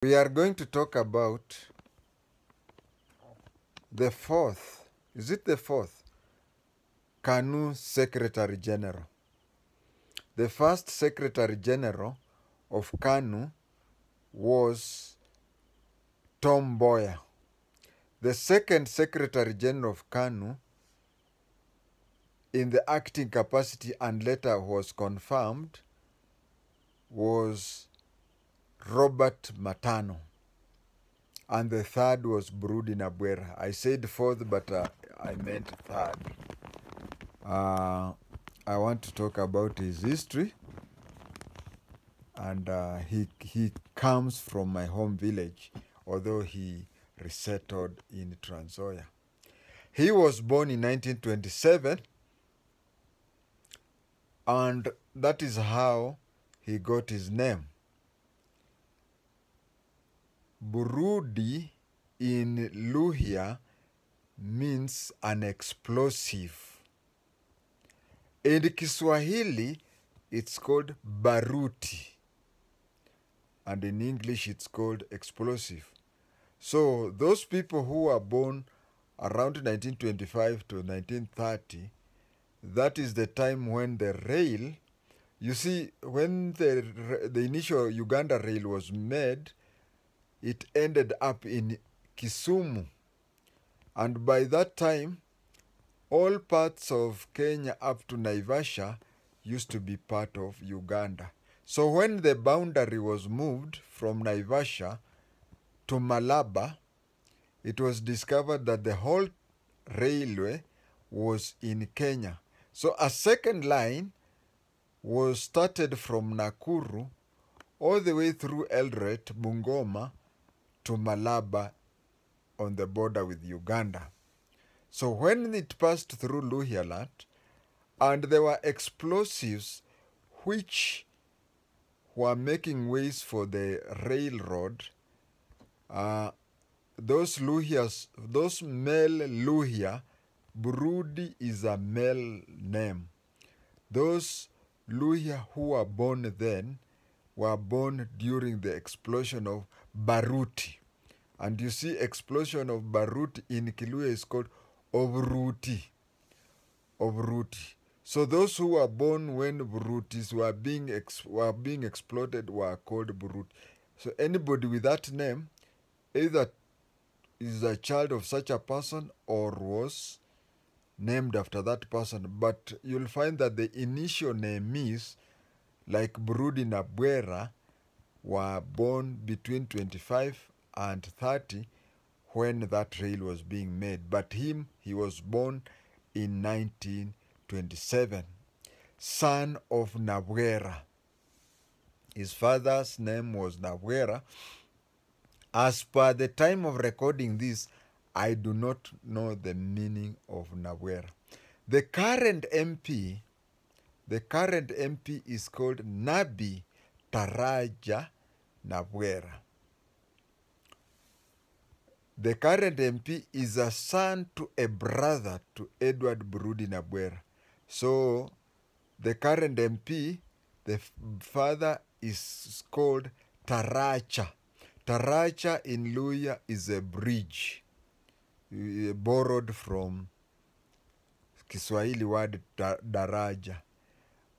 We are going to talk about the fourth, is it the fourth? KANU Secretary General. The first Secretary General of KANU was Tom Mboya. The second Secretary General of KANU in the acting capacity and later was confirmed was Robert Matano. And the third was Burudi Nabwera. I said fourth, but I meant third. I want to talk about his history. And he comes from my home village, although he resettled in Trans Nzoia. He was born in 1927, and that is how he got his name. Burudi in Luhya means an explosive. In Kiswahili, it's called baruti. And in English, it's called explosive. So those people who were born around 1925 to 1930, that is the time when the rail, you see, when the initial Uganda rail was made, it ended up in Kisumu. And by that time, all parts of Kenya up to Naivasha used to be part of Uganda. So when the boundary was moved from Naivasha to Malaba, it was discovered that the whole railway was in Kenya. So a second line was started from Nakuru all the way through Eldoret, Bungoma, to Malaba on the border with Uganda. So when it passed through Luhyaland, and there were explosives which were making ways for the railroad, those male Luhya, Burudi is a male name. Those Luhya who were born then were born during the explosion of Baruti. And you see, explosion of Baruti in Kiluya is called Obruti. So those who were born when Burutis were being exploded were called Buruti. So anybody with that name either is a child of such a person or was named after that person. But you'll find that the initial name is, like Burudi Nabwera, were born between 25 and 30 when that rail was being made. But he was born in 1927, son of Nabwera. His father's name was Nabwera. As per the time of recording this, I do not know the meaning of Nabwera. The current MP is called Nabi Taraja Nabwera. The current MP is a son to a brother to Edward Burudi Nabwera. So the current MP, the father is called Taracha. Taracha in Luhya is a bridge, borrowed from Kiswahili word daraja.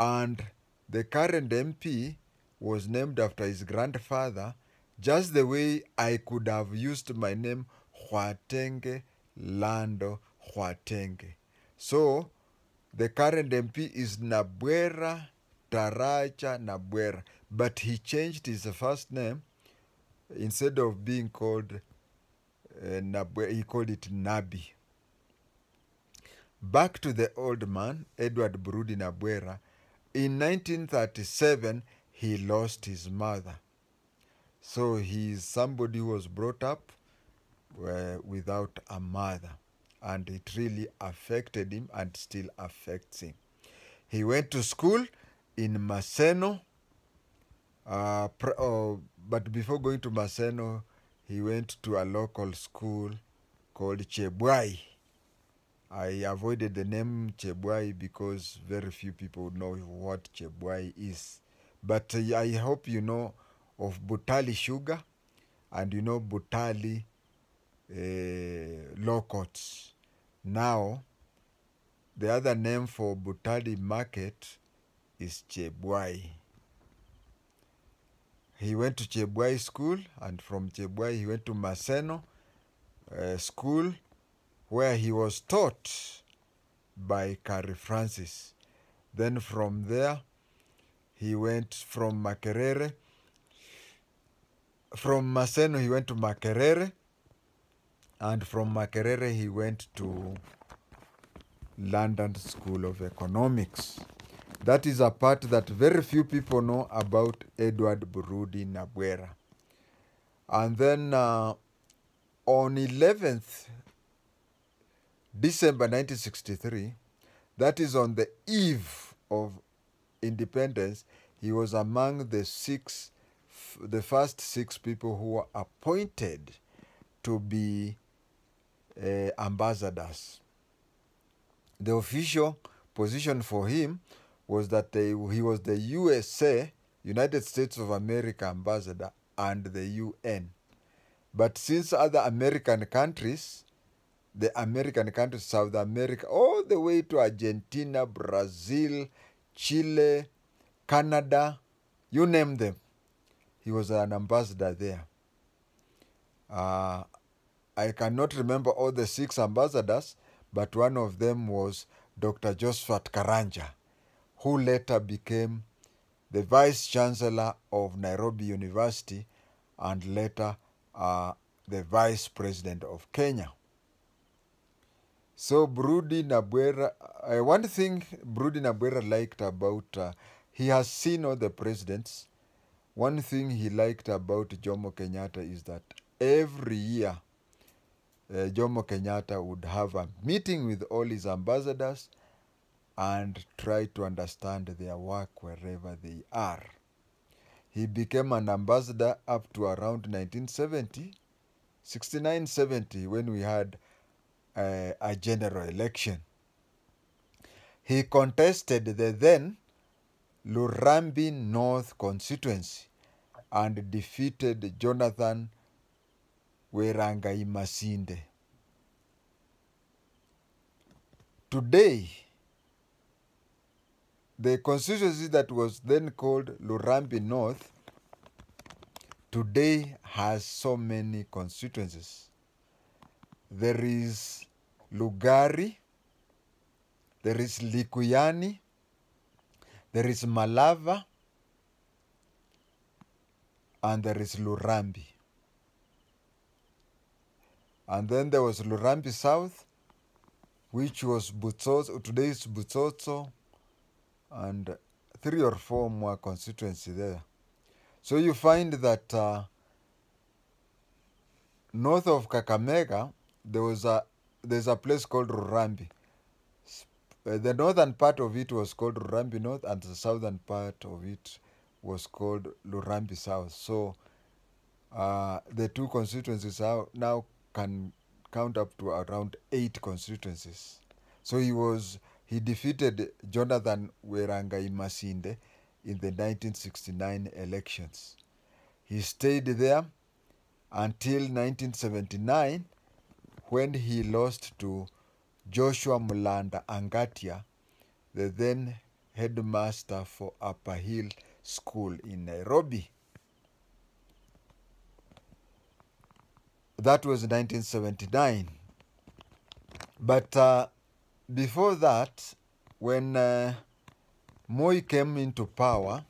And the current MP was named after his grandfather, just the way I could have used my name KHWATENGE, LANDO, KHWATENGE. So the current MP is Nabwera Taracha Nabwera, but he changed his first name. Instead of being called Nabwera, he called it Nabi. Back to the old man, Edward Burudi Nabwera. In 1937, he lost his mother. So he is somebody who was brought up without a mother. And it really affected him and still affects him. He went to school in Maseno. But before going to Maseno, he went to a local school called Chebwai. I avoided the name Chebwai because very few people know what Chebwai is. But I hope you know of Butali Sugar and you know Butali law courts. Now, the other name for Butali market is Chebwai. He went to Chebwai school, and from Chebwai he went to Maseno school, where he was taught by Carrie Francis. Then from there, he went from Makerere. From Maseno, he went to Makerere, and from Makerere, he went to London School of Economics. That is a part that very few people know about Edward Burudi Nabwera. And then on 11th December 1963, that is on the eve of independence, he was among the first six people who were appointed to be ambassadors. The official position for him was that he was the USA, United States of America ambassador, and the UN. But since other American countries, South America, all the way to Argentina, Brazil, Chile, Canada, you name them, he was an ambassador there. I cannot remember all the 6 ambassadors, but one of them was Dr. Josephat Karanja, who later became the Vice Chancellor of Nairobi University and later the Vice President of Kenya. So Burudi Nabwera, one thing Burudi Nabwera liked about, he has seen all the presidents. One thing he liked about Jomo Kenyatta is that every year Jomo Kenyatta would have a meeting with all his ambassadors and try to understand their work wherever they are. He became an ambassador up to around 1970, 69-70, when we had a general election. He contested the then Lurambi North constituency and defeated Jonathan Werangai Masinde. Today, the constituency that was then called Lurambi North today has so many constituencies. There is Lugari, there is Likuyani, there is Malava, and there is Lurambi. And then there was Lurambi South, which was Butsotso, today is Butsotso, and 3 or 4 more constituencies there. So you find that north of Kakamega, there's a place called Rurambi. The northern part of it was called Rurambi North, and the southern part of it was called Lurambi South. So the 2 constituencies now can count up to around 8 constituencies. So he defeated Jonathan Werangai Masinde in the 1969 elections. He stayed there until 1979, when he lost to Joshua Mulanda Angatia, the then headmaster for Upper Hill School in Nairobi. That was 1979. But before that, when Moi came into power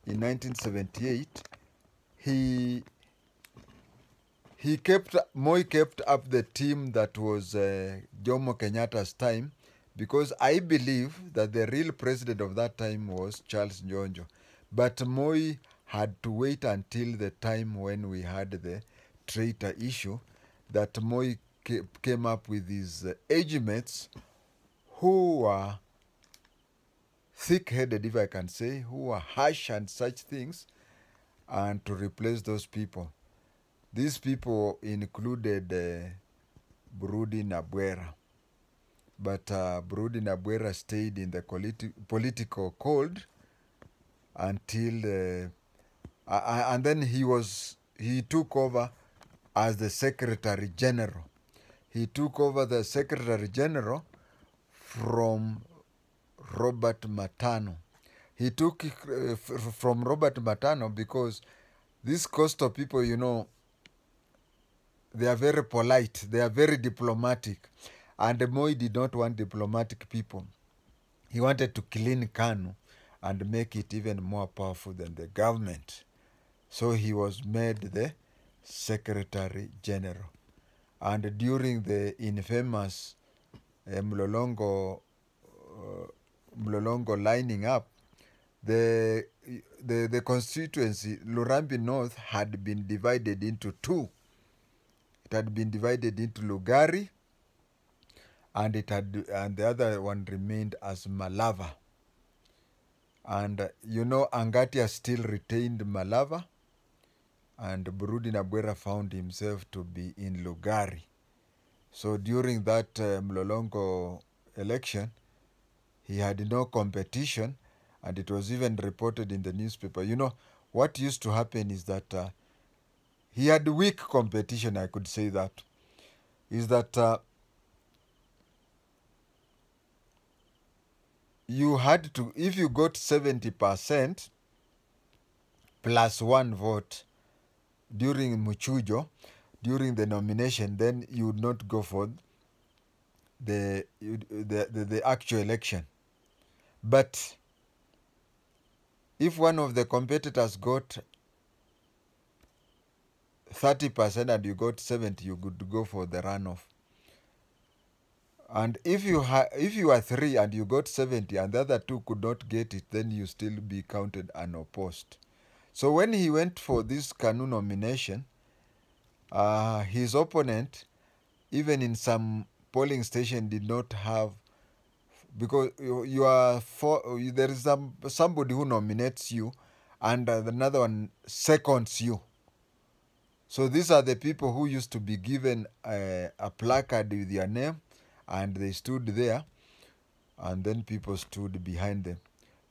in 1978, Moi kept up the team that was Jomo Kenyatta's time, because I believe that the real president of that time was Charles Njonjo. But Moi had to wait until the time when we had the traitor issue, that Moi came up with his age mates who were thick-headed, if I can say, who were harsh and such things, and to replace those people. These people included Burudi Nabwera. But Burudi Nabwera stayed in the political cold until... and then he was he took over as the Secretary General. He took over the Secretary General from Robert Matano. He took it from Robert Matano because these coastal people, you know, they are very polite. They are very diplomatic. And Moi did not want diplomatic people. He wanted to clean KANU and make it even more powerful than the government. So he was made the Secretary General. And during the infamous Mlolongo lining up, the constituency, Lurambi North, had been divided into two. It had been divided into Lugari, and the other one remained as Malava. And you know, Angatia still retained Malava, and Burudi Nabwera found himself to be in Lugari. So during that Mlolongo election, he had no competition, and it was even reported in the newspaper. You know, what used to happen is that he had weak competition, I could say that. Is that you had to, if you got 70% plus one vote during Muchujo, during the nomination, then you would not go for the actual election. But if one of the competitors got 30% and you got 70%, you could go for the runoff. And if you are 3 and you got 70 and the other 2 could not get it, then you still be counted unopposed. So when he went for this KANU nomination, his opponent, even in some polling station, did not have, because there is somebody who nominates you and another one seconds you. So these are the people who used to be given a placard with your name, and they stood there, and then people stood behind them.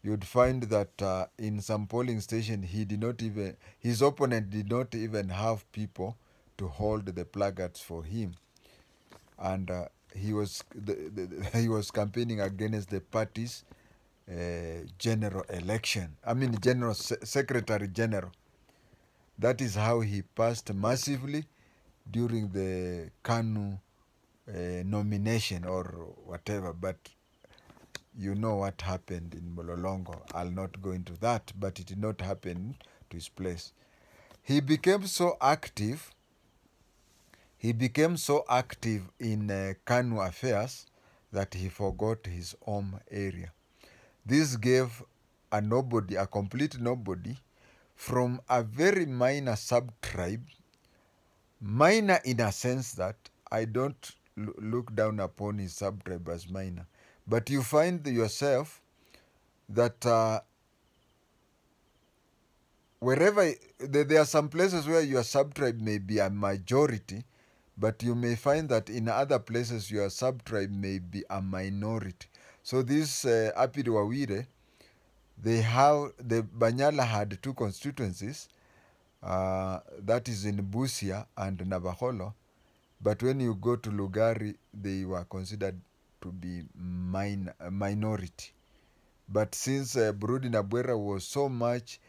You'd find that in some polling station, his opponent did not even have people to hold the placards for him, and he was campaigning against the party's general election. I mean, Secretary General. That is how he passed massively during the KANU nomination or whatever. But you know what happened in Mololongo. I'll not go into that, but it did not happen to his place. He became so active. He became so active in KANU affairs that he forgot his home area. This gave a nobody, a complete nobody, from a very minor sub-tribe, minor in a sense that I don't look down upon his sub-tribe as minor, but you find yourself that wherever, there are some places where your sub-tribe may be a majority, but you may find that in other places your sub-tribe may be a minority. So this Apid Wawire, the Banyala had 2 constituencies, that is in Busia and Navaholo, but when you go to Lugari, they were considered to be minority. But since Burudi Nabwera was so much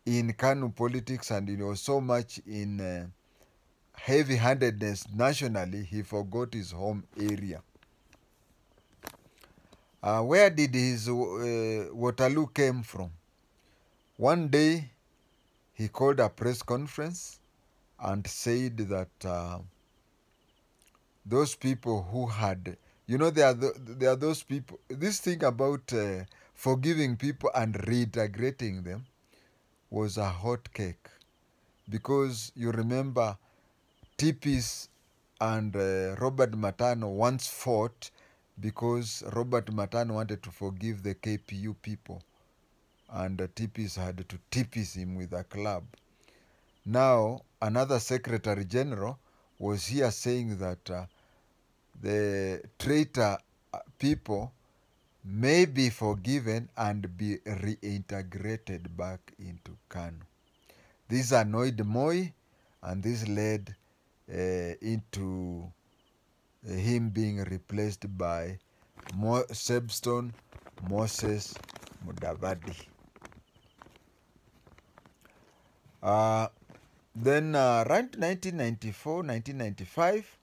in KANU politics and he was so much in heavy-handedness nationally, he forgot his home area. Where did his Waterloo came from? One day, he called a press conference and said that those people who had, you know, there are those people, this thing about forgiving people and reintegrating them was a hot cake. Because you remember Tipis and Robert Matano once fought because Robert Matano wanted to forgive the KPU people, and Tipis had to Tipis him with a club. Now, another Secretary General was here saying that the traitor people may be forgiven and be reintegrated back into KANU. This annoyed Moi, and this led into him being replaced by Sebstone Moses Mudavadi. Then around 1994, 1995,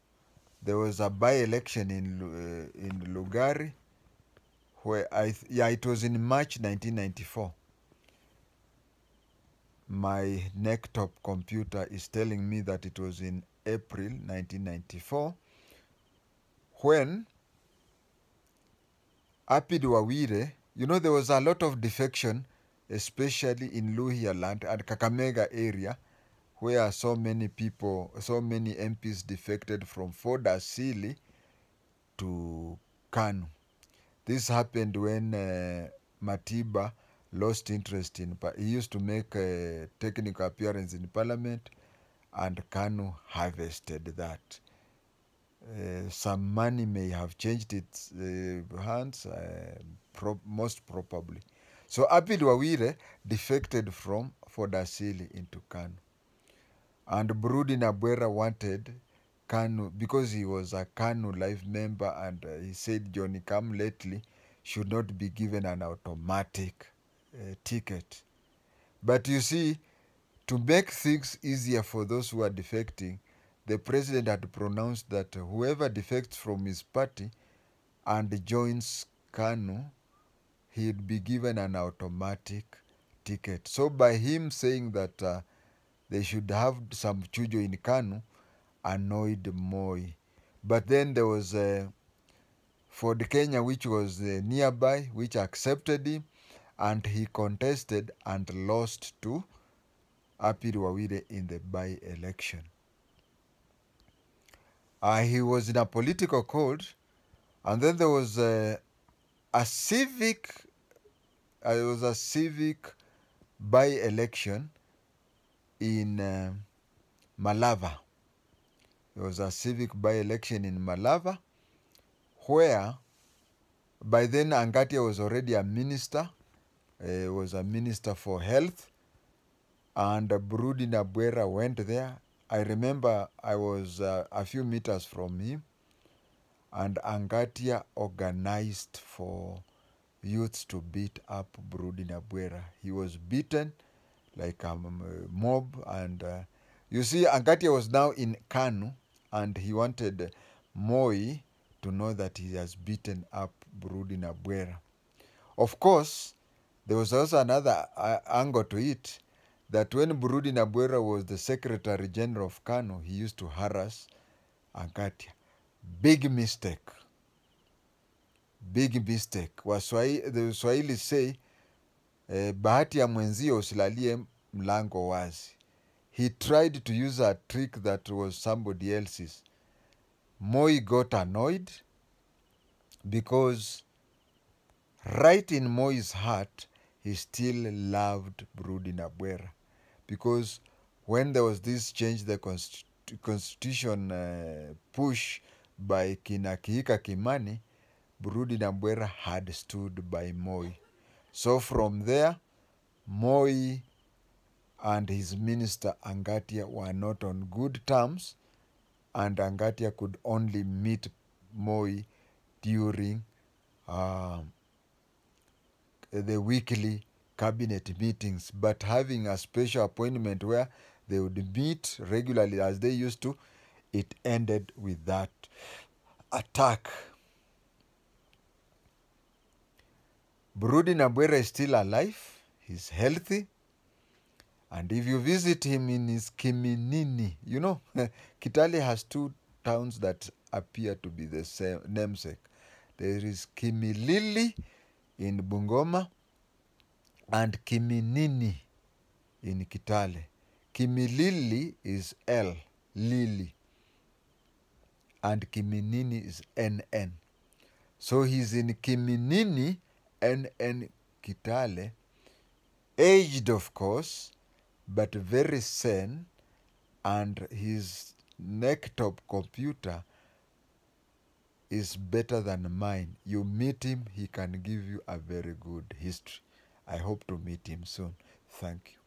there was a by-election in Lugari, where it was in March 1994. My neck-top computer is telling me that it was in April 1994, when Apid Wawire, there was a lot of defection, especially in Luhya land and Kakamega area, where so many MPs defected from Ford Asili to KANU. This happened when Matiba lost interest he used to make a technical appearance in Parliament, and KANU harvested that. Some money may have changed its hands, most probably. So Apid Wawire defected from Ford Asili into KANU. And Burudi Nabwera wanted KANU, because he was a KANU life member, and he said Johnny Come lately should not be given an automatic ticket. But you see, to make things easier for those who are defecting, the president had pronounced that whoever defects from his party and joins KANU, he'd be given an automatic ticket. So by him saying that they should have some chujo in KANU, annoyed Moi. But then there was Ford Kenya, which was nearby, which accepted him, and he contested and lost to Apid Wawire in the by-election. He was in a political court, and then there was a civic by-election in Malava. There was a civic by-election in Malava, where by then Angatia was already a minister, was a minister for health, and Burudi Nabwera went there. I remember I was a few meters from him, and Angatia organized for youths to beat up Burudi Nabwera. He was beaten like a mob, and you see, Angatia was now in KANU, and he wanted Moi to know that he has beaten up Burudi Nabwera. Of course, there was also another angle to it, that when Burudi Nabwera was the Secretary General of KANU, he used to harass Angatia. Big mistake. Big mistake. The Swahili say, bahati ya mwenzio usilalie mlango wazi. He tried to use a trick that was somebody else's. Moi got annoyed because right in Moi's heart, he still loved Burudi Nabwera. Because when there was this change, the constitution push by Kihika Kimani, Burudi Nabwera had stood by Moi. So from there, Moi and his minister Angatia were not on good terms, and Angatia could only meet Moi during the weekly cabinet meetings, but having a special appointment where they would meet regularly as they used to, it ended with that attack. Burudi Nabwera is still alive, he's healthy, and if you visit him in his Kiminini, Kitale has two towns that appear to be the same namesake. There is Kimilili in Bungoma and Kiminini in Kitale. Kimilili is L, Lily, and Kiminini is NN. So he's in Kiminini, NN Kitale, aged of course, but very sane, and his neck-top computer is better than mine. You meet him, he can give you a very good history. I hope to meet him soon. Thank you.